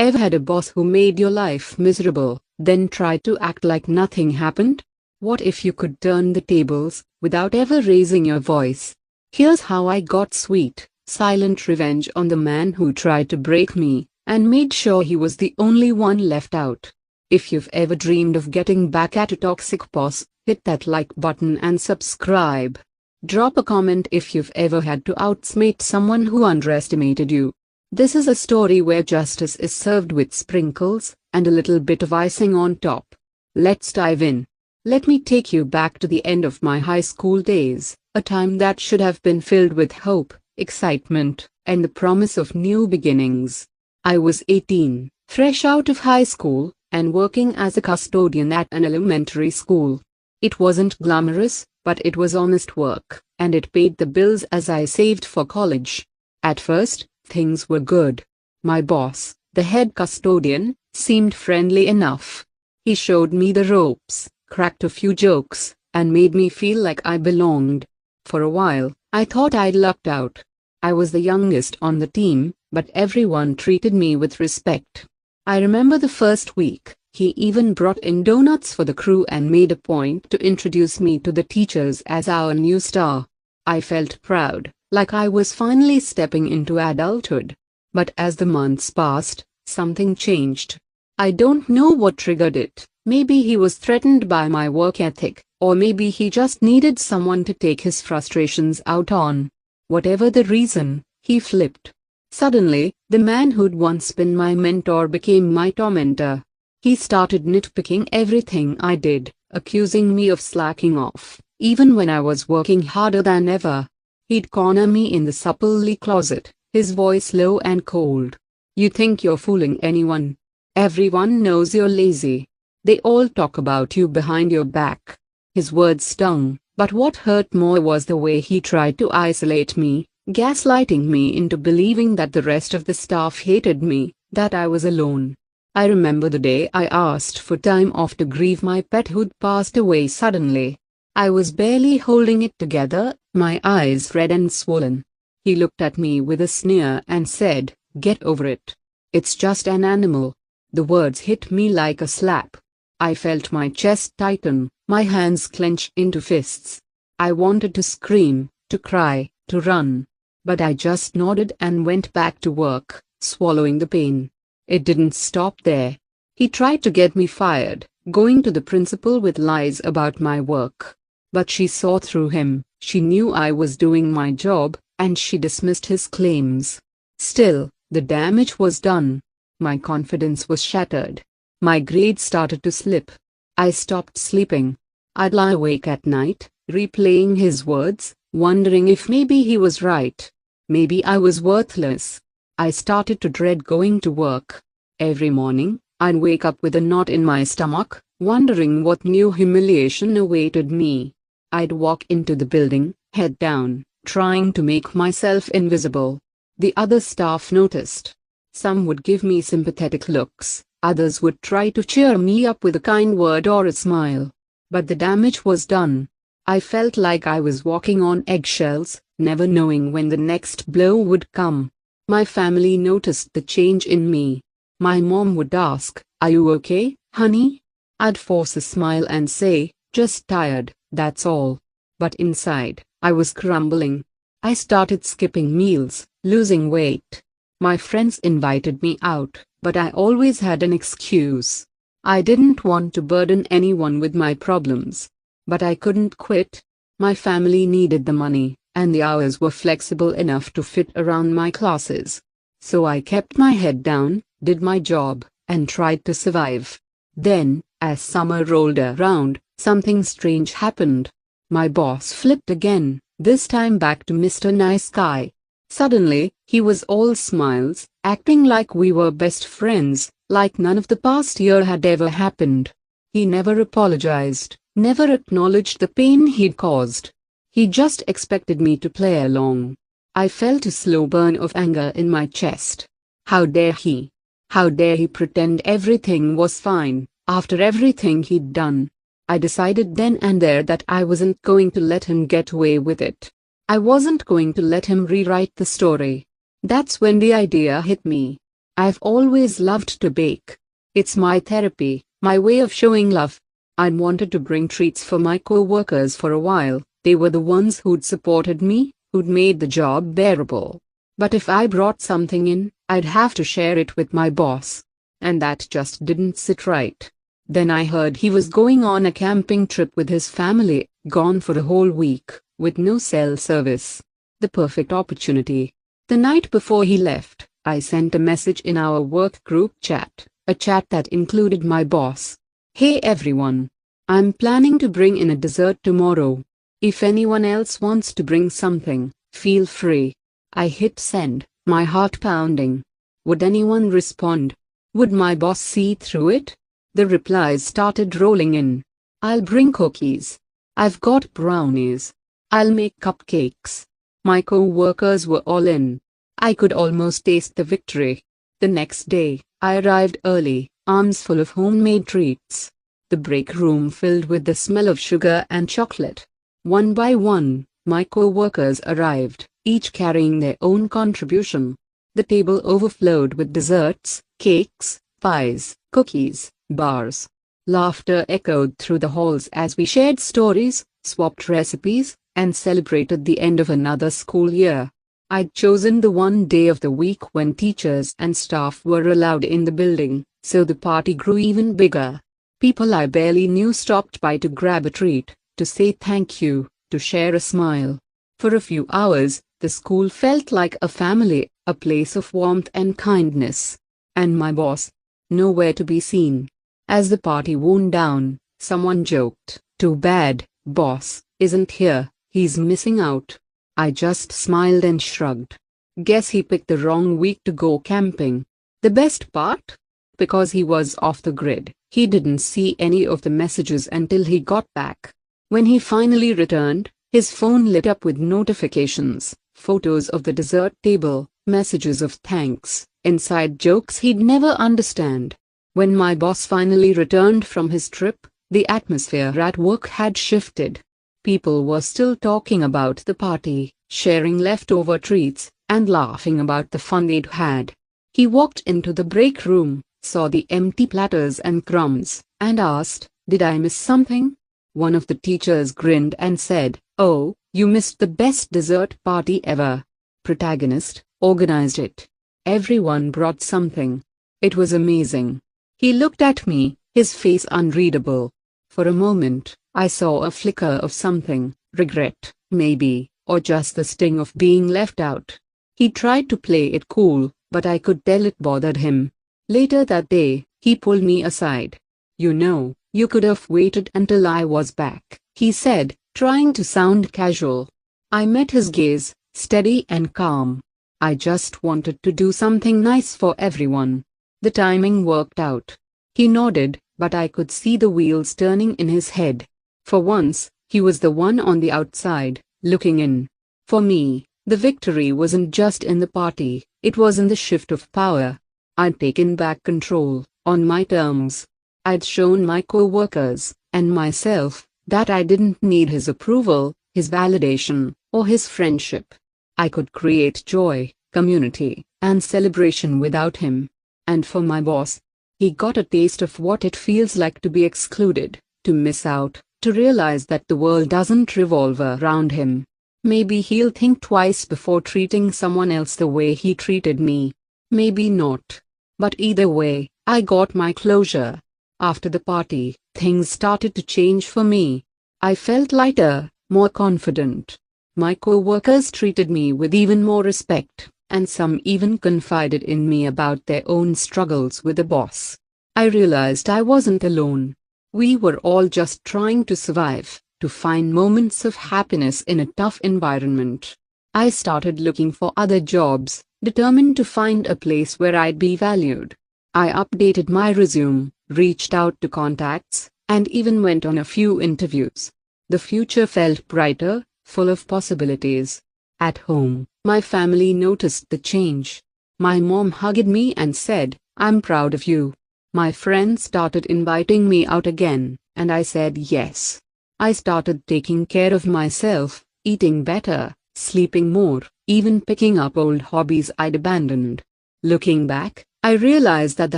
Ever had a boss who made your life miserable, then tried to act like nothing happened? What if you could turn the tables, without ever raising your voice? Here's how I got sweet, silent revenge on the man who tried to break me, and made sure he was the only one left out. If you've ever dreamed of getting back at a toxic boss, hit that like button and subscribe. Drop a comment if you've ever had to outsmart someone who underestimated you. This is a story where justice is served with sprinkles, and a little bit of icing on top. Let's dive in. Let me take you back to the end of my high school days, a time that should have been filled with hope, excitement, and the promise of new beginnings. I was 18, fresh out of high school, and working as a custodian at an elementary school. It wasn't glamorous, but it was honest work, and it paid the bills as I saved for college. At first, things were good. My boss, the head custodian, seemed friendly enough. He showed me the ropes, cracked a few jokes, and made me feel like I belonged. For a while, I thought I'd lucked out. I was the youngest on the team, but everyone treated me with respect. I remember the first week, he even brought in donuts for the crew and made a point to introduce me to the teachers as our new star. I felt proud, like I was finally stepping into adulthood. But as the months passed, something changed. I don't know what triggered it. Maybe he was threatened by my work ethic, or maybe he just needed someone to take his frustrations out on. Whatever the reason, he flipped. Suddenly, the man who'd once been my mentor became my tormentor. He started nitpicking everything I did, accusing me of slacking off, even when I was working harder than ever. He'd corner me in the supplely closet, his voice low and cold. "You think you're fooling anyone? Everyone knows you're lazy. They all talk about you behind your back." His words stung, but what hurt more was the way he tried to isolate me, gaslighting me into believing that the rest of the staff hated me, that I was alone. I remember the day I asked for time off to grieve my pet who'd passed away suddenly. I was barely holding it together, my eyes red and swollen. He looked at me with a sneer and said, "Get over it. It's just an animal." The words hit me like a slap. I felt my chest tighten, my hands clench into fists. I wanted to scream, to cry, to run. But I just nodded and went back to work, swallowing the pain. It didn't stop there. He tried to get me fired, going to the principal with lies about my work. But she saw through him. She knew I was doing my job, and she dismissed his claims. Still, the damage was done. My confidence was shattered. My grades started to slip. I stopped sleeping. I'd lie awake at night, replaying his words, wondering if maybe he was right. Maybe I was worthless. I started to dread going to work. Every morning, I'd wake up with a knot in my stomach, wondering what new humiliation awaited me. I'd walk into the building, head down, trying to make myself invisible. The other staff noticed. Some would give me sympathetic looks, others would try to cheer me up with a kind word or a smile. But the damage was done. I felt like I was walking on eggshells, never knowing when the next blow would come. My family noticed the change in me. My mom would ask, "Are you okay, honey?" I'd force a smile and say, "Just tired, that's all." But inside, I was crumbling. I started skipping meals, losing weight. My friends invited me out, but I always had an excuse. I didn't want to burden anyone with my problems. But I couldn't quit. My family needed the money, and the hours were flexible enough to fit around my classes. So I kept my head down, did my job, and tried to survive. Then, as summer rolled around, something strange happened. My boss flipped again, this time back to Mr. Nice Guy. Suddenly, he was all smiles, acting like we were best friends, like none of the past year had ever happened. He never apologized, never acknowledged the pain he'd caused. He just expected me to play along. I felt a slow burn of anger in my chest. How dare he? How dare he pretend everything was fine, after everything he'd done? I decided then and there that I wasn't going to let him get away with it. I wasn't going to let him rewrite the story. That's when the idea hit me. I've always loved to bake. It's my therapy, my way of showing love. I'd wanted to bring treats for my coworkers for a while. They were the ones who'd supported me, who'd made the job bearable. But if I brought something in, I'd have to share it with my boss. And that just didn't sit right. Then I heard he was going on a camping trip with his family, gone for a whole week, with no cell service. The perfect opportunity. The night before he left, I sent a message in our work group chat, a chat that included my boss. Hey everyone. I'm planning to bring in a dessert tomorrow. If anyone else wants to bring something, feel free. I hit send, my heart pounding. Would anyone respond? Would my boss see through it? The replies started rolling in. I'll bring cookies. I've got brownies. I'll make cupcakes. My co-workers were all in. I could almost taste the victory. The next day, I arrived early, arms full of homemade treats. The break room filled with the smell of sugar and chocolate. One by one, my co-workers arrived, each carrying their own contribution. The table overflowed with desserts, cakes, pies, cookies, bars. Laughter echoed through the halls as we shared stories, swapped recipes, and celebrated the end of another school year. I'd chosen the one day of the week when teachers and staff were allowed in the building, so the party grew even bigger. People I barely knew stopped by to grab a treat, to say thank you, to share a smile. For a few hours, the school felt like a family, a place of warmth and kindness. And my boss? Nowhere to be seen. As the party wound down, someone joked, "Too bad, boss isn't here, he's missing out." I just smiled and shrugged. Guess he picked the wrong week to go camping. The best part? Because he was off the grid, he didn't see any of the messages until he got back. When he finally returned, his phone lit up with notifications, photos of the dessert table, messages of thanks, inside jokes he'd never understand. When my boss finally returned from his trip, the atmosphere at work had shifted. People were still talking about the party, sharing leftover treats, and laughing about the fun they'd had. He walked into the break room, saw the empty platters and crumbs, and asked, "Did I miss something?" One of the teachers grinned and said, "Oh, you missed the best dessert party ever. Protagonist organized it. Everyone brought something. It was amazing." He looked at me, his face unreadable. For a moment, I saw a flicker of something, regret, maybe, or just the sting of being left out. He tried to play it cool, but I could tell it bothered him. Later that day, he pulled me aside. "You know, you could have waited until I was back," he said, trying to sound casual. I met his gaze, steady and calm. "I just wanted to do something nice for everyone." The timing worked out. He nodded, but I could see the wheels turning in his head. For once, he was the one on the outside, looking in. For me, the victory wasn't just in the party, it was in the shift of power. I'd taken back control, on my terms. I'd shown my co-workers, and myself, that I didn't need his approval, his validation, or his friendship. I could create joy, community, and celebration without him. And for my boss, he got a taste of what it feels like to be excluded, to miss out, to realize that the world doesn't revolve around him. Maybe he'll think twice before treating someone else the way he treated me. Maybe not. But either way, I got my closure. After the party, things started to change for me. I felt lighter, more confident. My co-workers treated me with even more respect, and some even confided in me about their own struggles with the boss. I realized I wasn't alone. We were all just trying to survive, to find moments of happiness in a tough environment. I started looking for other jobs, determined to find a place where I'd be valued. I updated my resume, reached out to contacts, and even went on a few interviews. The future felt brighter, full of possibilities. At home, my family noticed the change. My mom hugged me and said, "I'm proud of you." My friends started inviting me out again, and I said yes. I started taking care of myself, eating better, sleeping more, even picking up old hobbies I'd abandoned. Looking back, I realized that the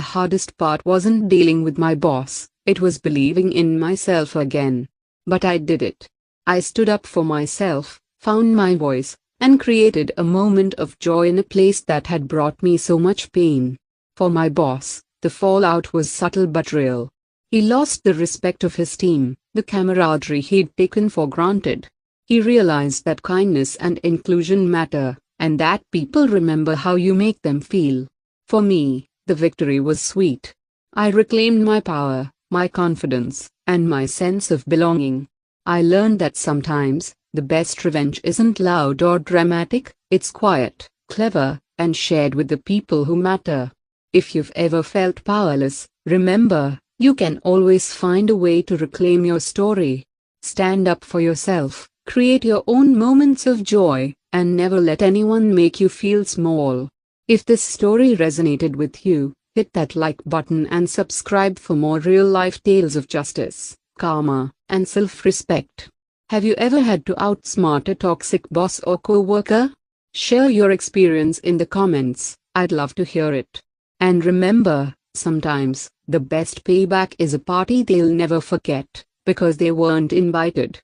hardest part wasn't dealing with my boss, it was believing in myself again. But I did it. I stood up for myself, found my voice, and created a moment of joy in a place that had brought me so much pain. For my boss, the fallout was subtle but real. He lost the respect of his team, the camaraderie he'd taken for granted. He realized that kindness and inclusion matter, and that people remember how you make them feel. For me, the victory was sweet. I reclaimed my power, my confidence, and my sense of belonging. I learned that sometimes, the best revenge isn't loud or dramatic, it's quiet, clever, and shared with the people who matter. If you've ever felt powerless, remember, you can always find a way to reclaim your story. Stand up for yourself, create your own moments of joy, and never let anyone make you feel small. If this story resonated with you, hit that like button and subscribe for more real-life tales of justice, karma, and self-respect. Have you ever had to outsmart a toxic boss or coworker? Share your experience in the comments, I'd love to hear it. And remember, sometimes, the best payback is a party they'll never forget, because they weren't invited.